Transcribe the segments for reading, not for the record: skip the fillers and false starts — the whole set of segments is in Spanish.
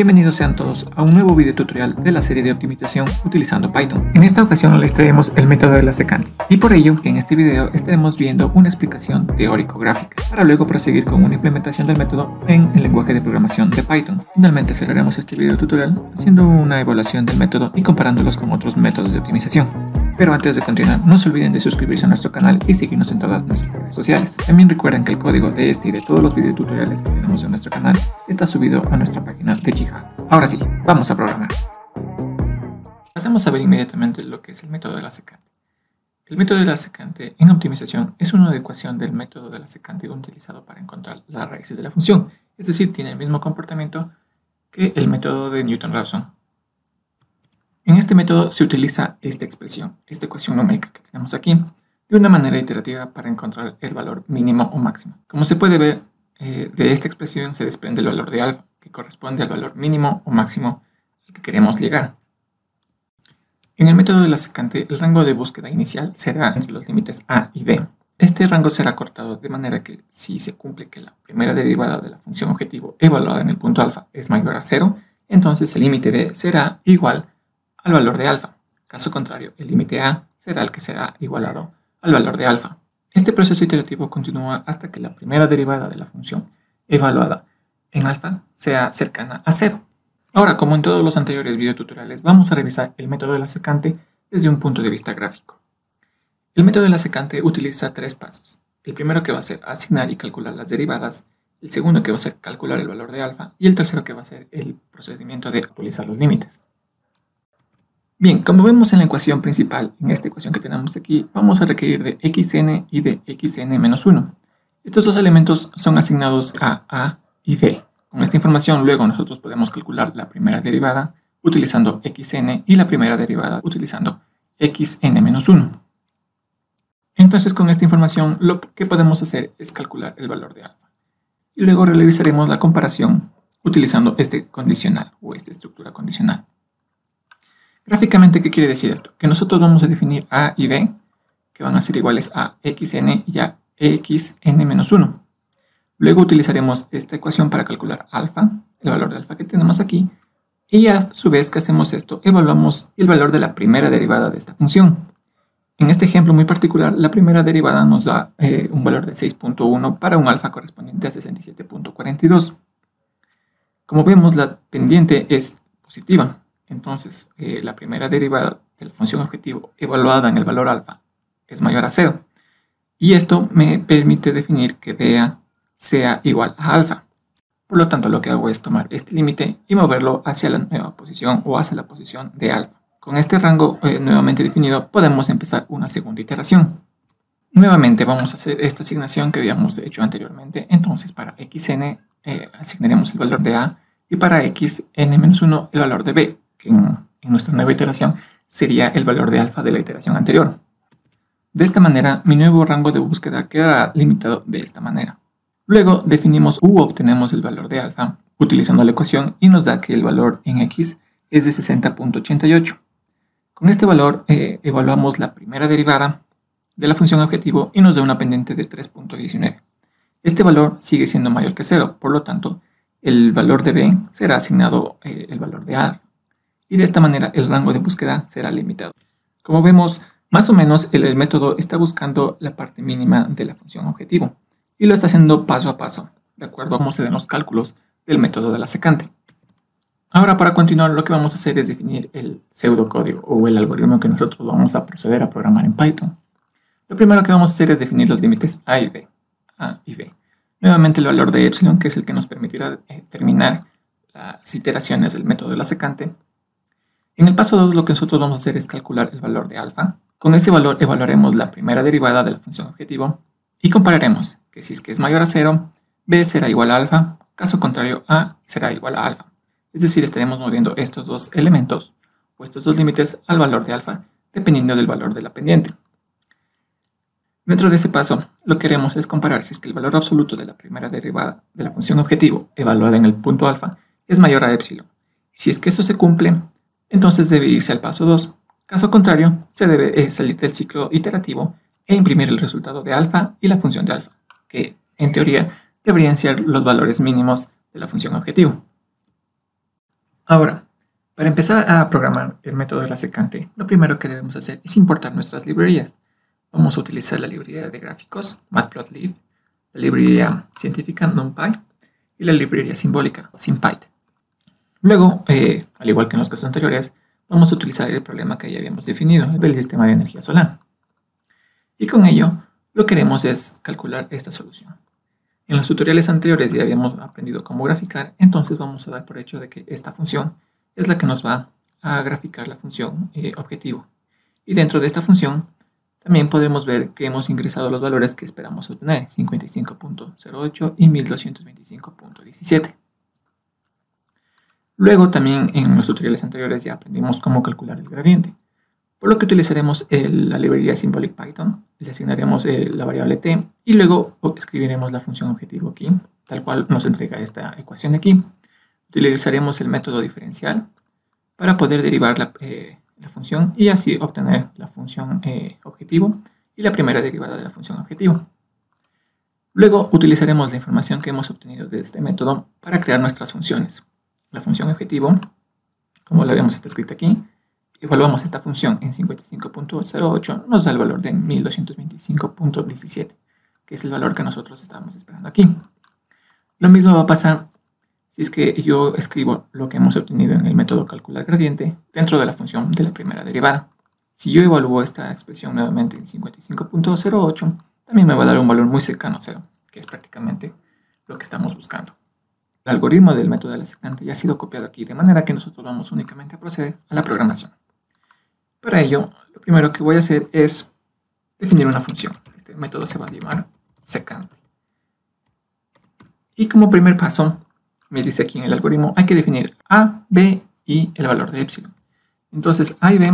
Bienvenidos sean todos a un nuevo video tutorial de la serie de optimización utilizando Python. En esta ocasión les traemos el método de la secante y por ello que en este video estaremos viendo una explicación teórico-gráfica para luego proseguir con una implementación del método en el lenguaje de programación de Python. Finalmente cerraremos este video tutorial haciendo una evaluación del método y comparándolos con otros métodos de optimización. Pero antes de continuar, no se olviden de suscribirse a nuestro canal y seguirnos en todas nuestras redes sociales. También recuerden que el código de este y de todos los videotutoriales que tenemos en nuestro canal está subido a nuestra página de GitHub. Ahora sí, vamos a programar. Pasamos a ver inmediatamente lo que es el método de la secante. El método de la secante en optimización es una adecuación del método de la secante utilizado para encontrar las raíces de la función, es decir, tiene el mismo comportamiento que el método de Newton-Raphson. En este método se utiliza esta expresión, esta ecuación numérica que tenemos aquí, de una manera iterativa para encontrar el valor mínimo o máximo. Como se puede ver, de esta expresión se desprende el valor de alfa, que corresponde al valor mínimo o máximo al que queremos llegar. En el método de la secante, el rango de búsqueda inicial será entre los límites a y b. Este rango será cortado de manera que si se cumple que la primera derivada de la función objetivo evaluada en el punto alfa es mayor a 0, entonces el límite b será igual al valor de alfa. Caso contrario, el límite a será el que será igualado al valor de alfa. Este proceso iterativo continúa hasta que la primera derivada de la función evaluada en alfa sea cercana a 0. Ahora, como en todos los anteriores videotutoriales, vamos a revisar el método de la secante desde un punto de vista gráfico. El método de la secante utiliza tres pasos. El primero que va a ser asignar y calcular las derivadas, el segundo que va a ser calcular el valor de alfa y el tercero que va a ser el procedimiento de actualizar los límites. Bien, como vemos en la ecuación principal, en esta ecuación que tenemos aquí, vamos a requerir de xn y de xn-1. Estos dos elementos son asignados a a y b. Con esta información luego nosotros podemos calcular la primera derivada utilizando xn y la primera derivada utilizando xn-1. Entonces con esta información lo que podemos hacer es calcular el valor de alfa. Y luego realizaremos la comparación utilizando este condicional o esta estructura condicional. Gráficamente, ¿qué quiere decir esto? Que nosotros vamos a definir a y b, que van a ser iguales a xn y a xn-1. Luego utilizaremos esta ecuación para calcular alfa, el valor de alfa que tenemos aquí, y a su vez que hacemos esto, evaluamos el valor de la primera derivada de esta función. En este ejemplo muy particular, la primera derivada nos da un valor de 6.1 para un alfa correspondiente a 67.42. Como vemos, la pendiente es positiva. Entonces, la primera derivada de la función objetivo evaluada en el valor alfa es mayor a 0. Y esto me permite definir que b sea igual a alfa. Por lo tanto, lo que hago es tomar este límite y moverlo hacia la nueva posición o hacia la posición de alfa. Con este rango nuevamente definido, podemos empezar una segunda iteración. Nuevamente vamos a hacer esta asignación que habíamos hecho anteriormente. Entonces, para xn asignaremos el valor de a y para xn-1 el valor de b, que en nuestra nueva iteración sería el valor de alfa de la iteración anterior. De esta manera, mi nuevo rango de búsqueda quedará limitado de esta manera. Luego definimos u obtenemos el valor de alfa utilizando la ecuación y nos da que el valor en x es de 60.88. Con este valor evaluamos la primera derivada de la función objetivo y nos da una pendiente de 3.19. Este valor sigue siendo mayor que 0, por lo tanto, el valor de b será asignado el valor de alfa. Y de esta manera el rango de búsqueda será limitado. Como vemos, más o menos el método está buscando la parte mínima de la función objetivo y lo está haciendo paso a paso, de acuerdo a cómo se den los cálculos del método de la secante. Ahora, para continuar, lo que vamos a hacer es definir el pseudocódigo o el algoritmo que nosotros vamos a proceder a programar en Python. Lo primero que vamos a hacer es definir los límites a y b. Nuevamente el valor de epsilon, que es el que nos permitirá terminar las iteraciones del método de la secante. En el paso 2 lo que nosotros vamos a hacer es calcular el valor de alfa. Con ese valor evaluaremos la primera derivada de la función objetivo y compararemos que si es que es mayor a 0, b será igual a alfa, caso contrario a será igual a alfa. Es decir, estaremos moviendo estos dos elementos o estos dos límites al valor de alfa dependiendo del valor de la pendiente. Dentro de ese paso, lo que haremos es comparar si es que el valor absoluto de la primera derivada de la función objetivo evaluada en el punto alfa es mayor a epsilon. Si es que eso se cumple, entonces debe irse al paso 2. Caso contrario, se debe salir del ciclo iterativo e imprimir el resultado de alfa y la función de alfa, que en teoría deberían ser los valores mínimos de la función objetivo. Ahora, para empezar a programar el método de la secante, lo primero que debemos hacer es importar nuestras librerías. Vamos a utilizar la librería de gráficos Matplotlib, la librería científica NumPy y la librería simbólica SymPy. Luego, al igual que en los casos anteriores, vamos a utilizar el problema que ya habíamos definido del sistema de energía solar. Y con ello, lo que queremos es calcular esta solución. En los tutoriales anteriores ya habíamos aprendido cómo graficar, entonces vamos a dar por hecho de que esta función es la que nos va a graficar la función objetivo. Y dentro de esta función también podremos ver que hemos ingresado los valores que esperamos obtener, 55.08 y 1225.17. Luego también en los tutoriales anteriores ya aprendimos cómo calcular el gradiente, por lo que utilizaremos la librería Symbolic Python, le asignaremos la variable t y luego escribiremos la función objetivo aquí, tal cual nos entrega esta ecuación de aquí. Utilizaremos el método diferencial para poder derivar la función y así obtener la función objetivo y la primera derivada de la función objetivo. Luego utilizaremos la información que hemos obtenido de este método para crear nuestras funciones. La función objetivo, como la vemos está escrita aquí, evaluamos esta función en 55.08, nos da el valor de 1225.17, que es el valor que nosotros estábamos esperando aquí. Lo mismo va a pasar si es que yo escribo lo que hemos obtenido en el método calcular gradiente dentro de la función de la primera derivada. Si yo evalúo esta expresión nuevamente en 55.08, también me va a dar un valor muy cercano a 0, que es prácticamente lo que estamos buscando. El algoritmo del método de la secante ya ha sido copiado aquí, de manera que nosotros vamos únicamente a proceder a la programación. Para ello, lo primero que voy a hacer es definir una función. Este método se va a llamar secante. Y como primer paso, me dice aquí en el algoritmo, hay que definir a, b y el valor de epsilon. Entonces, a y b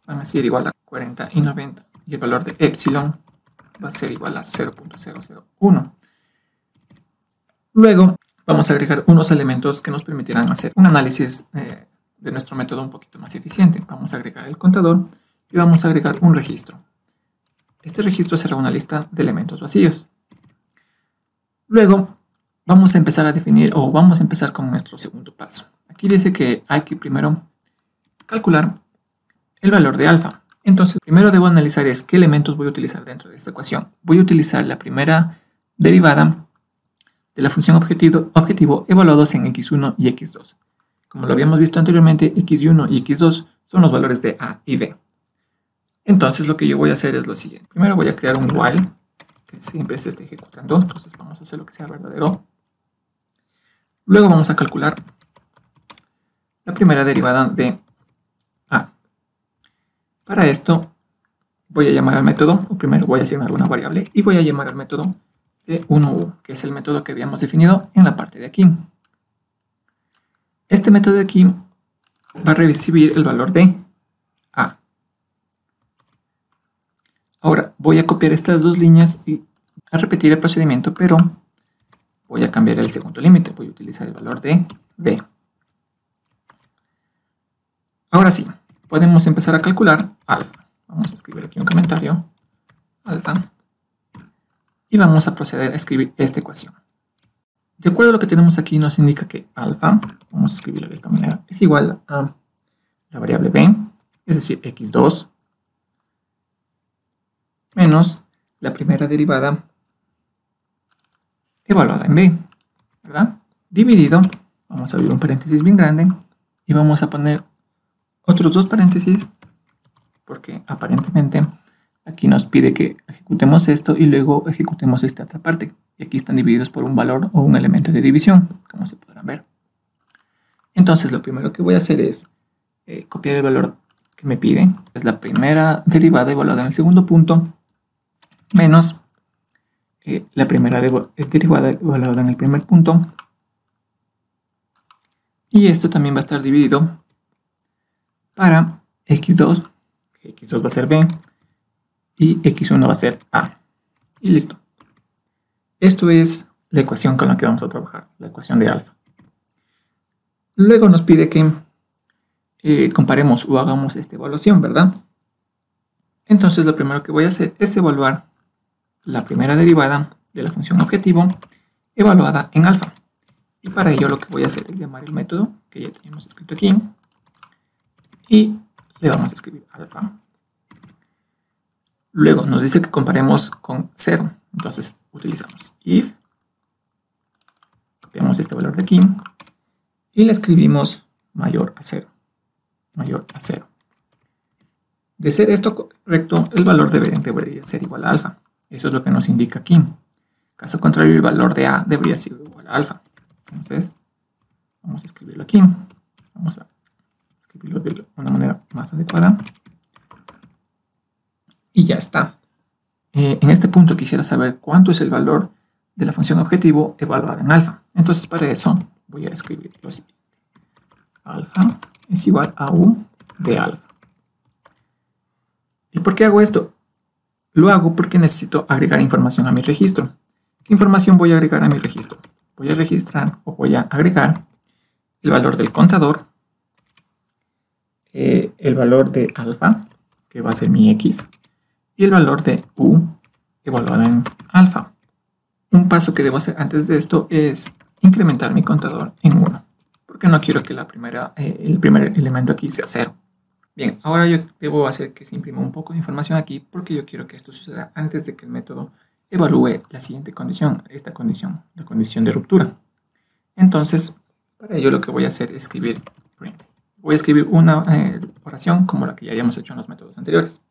van a ser igual a 40 y 90. Y el valor de epsilon va a ser igual a 0.001. Luego, vamos a agregar unos elementos que nos permitirán hacer un análisis de nuestro método un poquito más eficiente. Vamos a agregar el contador y vamos a agregar un registro. Este registro será una lista de elementos vacíos. Luego vamos a empezar a definir o vamos a empezar con nuestro segundo paso. Aquí dice que hay que primero calcular el valor de alfa. Entonces primero debo analizar qué elementos voy a utilizar dentro de esta ecuación. Voy a utilizar la primera derivada de la función objetivo evaluados en x1 y x2. Como lo habíamos visto anteriormente, x1 y x2 son los valores de a y b. Entonces lo que yo voy a hacer es lo siguiente. Primero voy a crear un while que siempre se esté ejecutando. Entonces vamos a hacer lo que sea verdadero. Luego vamos a calcular la primera derivada de a. Para esto voy a llamar al método, o primero voy a asignar una variable y voy a llamar al método de 1u, que es el método que habíamos definido en la parte de aquí. Este método de aquí va a recibir el valor de a. Ahora voy a copiar estas dos líneas y a repetir el procedimiento, pero voy a cambiar el segundo límite. Voy a utilizar el valor de b. Ahora sí, podemos empezar a calcular alfa. Vamos a escribir aquí un comentario, alfa, y vamos a proceder a escribir esta ecuación. De acuerdo a lo que tenemos aquí, nos indica que alfa, vamos a escribirlo de esta manera, es igual a la variable b, es decir, x2, menos la primera derivada evaluada en b, ¿verdad? Dividido, vamos a abrir un paréntesis bien grande, y vamos a poner otros dos paréntesis, porque aparentemente aquí nos pide que ejecutemos esto y luego ejecutemos esta otra parte. Y aquí están divididos por un valor o un elemento de división, como se podrán ver. Entonces lo primero que voy a hacer es copiar el valor que me pide. Es la primera derivada evaluada en el segundo punto, menos la primera derivada evaluada en el primer punto. Y esto también va a estar dividido para x2, que x2 va a ser b, y x1 va a ser a. Y listo. Esto es la ecuación con la que vamos a trabajar, la ecuación de alfa. Luego nos pide que comparemos o hagamos esta evaluación, ¿verdad? Entonces lo primero que voy a hacer es evaluar la primera derivada de la función objetivo evaluada en alfa. Y para ello lo que voy a hacer es llamar el método que ya tenemos escrito aquí. Y le vamos a escribir alfa. Luego nos dice que comparemos con 0. Entonces utilizamos if. Copiamos este valor de aquí. Y le escribimos mayor a 0. Mayor a 0. De ser esto correcto, el valor debería ser igual a alfa. Eso es lo que nos indica aquí. Caso contrario, el valor de a debería ser igual a alfa. Entonces, vamos a escribirlo aquí. Vamos a escribirlo de una manera más adecuada. Y ya está. En este punto quisiera saber cuánto es el valor de la función objetivo evaluada en alfa. Entonces, para eso voy a escribir lo siguiente. Alfa es igual a u de alfa. ¿Y por qué hago esto? Lo hago porque necesito agregar información a mi registro. ¿Qué información voy a agregar a mi registro? Voy a registrar o voy a agregar el valor del contador, el valor de alfa, que va a ser mi x, y el valor de u evaluado en alfa. Un paso que debo hacer antes de esto es incrementar mi contador en 1, porque no quiero que el primer elemento aquí sea 0. Bien, ahora yo debo hacer que se imprima un poco de información aquí, porque yo quiero que esto suceda antes de que el método evalúe la siguiente condición, esta condición, la condición de ruptura. Entonces, para ello lo que voy a hacer es escribir print. Voy a escribir una oración como la que ya habíamos hecho en los métodos anteriores.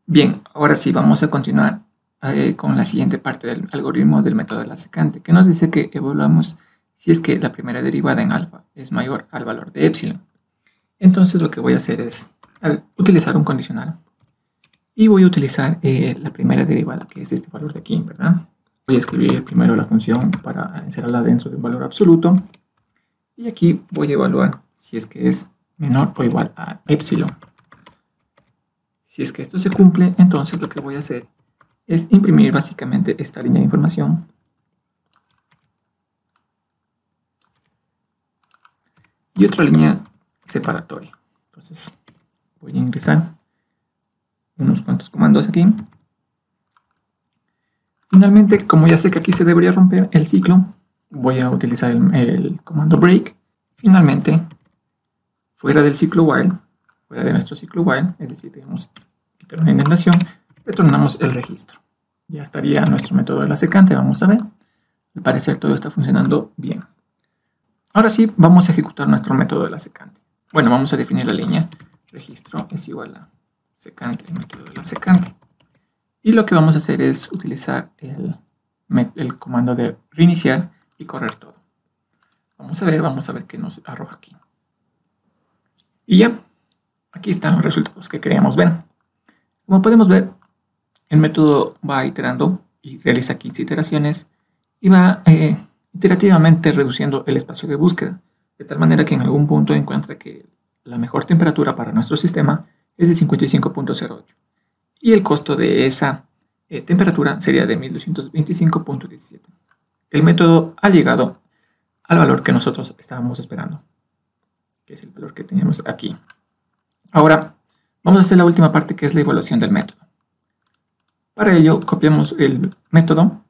Bien, ahora sí vamos a continuar con la siguiente parte del algoritmo del método de la secante, que nos dice que evaluamos si es que la primera derivada en alfa es mayor al valor de epsilon. Entonces lo que voy a hacer es utilizar un condicional y voy a utilizar la primera derivada, que es este valor de aquí, ¿verdad? Voy a escribir primero la función para encerrarla dentro de un valor absoluto y aquí voy a evaluar si es que es menor o igual a epsilon. Si es que esto se cumple, entonces lo que voy a hacer es imprimir básicamente esta línea de información y otra línea separatoria. Entonces voy a ingresar unos cuantos comandos aquí. Finalmente, como ya sé que aquí se debería romper el ciclo, voy a utilizar el comando break. Finalmente, fuera del ciclo while, fuera de nuestro ciclo while, es decir, tenemos que quitar una indentación, retornamos el registro. Ya estaría nuestro método de la secante, vamos a ver. Al parecer todo está funcionando bien. Ahora sí, vamos a ejecutar nuestro método de la secante. Bueno, vamos a definir la línea registro es igual a secante, el método de la secante. Y lo que vamos a hacer es utilizar el comando de reiniciar y correr todo. Vamos a ver qué nos arroja aquí. Y ya, aquí están los resultados que queríamos ver. Como podemos ver, el método va iterando y realiza 15 iteraciones y va iterativamente reduciendo el espacio de búsqueda, de tal manera que en algún punto encuentra que la mejor temperatura para nuestro sistema es de 55.08 y el costo de esa temperatura sería de 1225.17. El método ha llegado al valor que nosotros estábamos esperando, que es el valor que teníamos aquí. Ahora vamos a hacer la última parte, que es la evaluación del método. Para ello copiamos el método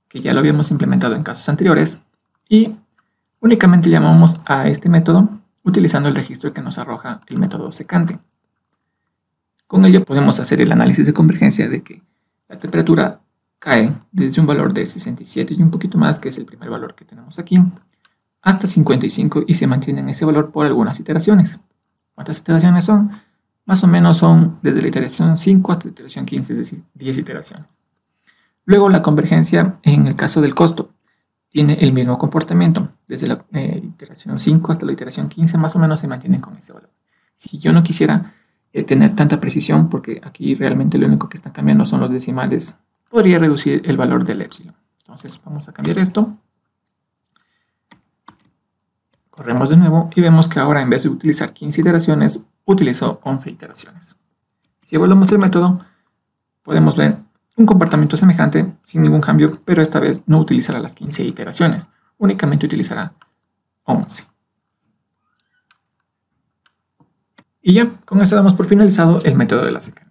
que ya lo habíamos implementado en casos anteriores y únicamente llamamos a este método utilizando el registro que nos arroja el método secante. Con ello podemos hacer el análisis de convergencia de que la temperatura cae desde un valor de 67 y un poquito más, que es el primer valor que tenemos aquí, hasta 55 y se mantiene en ese valor por algunas iteraciones. ¿Cuántas iteraciones son? Más o menos son desde la iteración 5 hasta la iteración 15, es decir, 10 iteraciones. Luego la convergencia en el caso del costo tiene el mismo comportamiento. Desde la iteración 5 hasta la iteración 15 más o menos se mantienen con ese valor. Si yo no quisiera tener tanta precisión, porque aquí realmente lo único que están cambiando son los decimales, podría reducir el valor del epsilon. Entonces vamos a cambiar esto. Corremos de nuevo y vemos que ahora en vez de utilizar 15 iteraciones, utilizó 11 iteraciones. Si evaluamos el método, podemos ver un comportamiento semejante sin ningún cambio, pero esta vez no utilizará las 15 iteraciones, únicamente utilizará 11. Y ya, con eso damos por finalizado el método de la secante.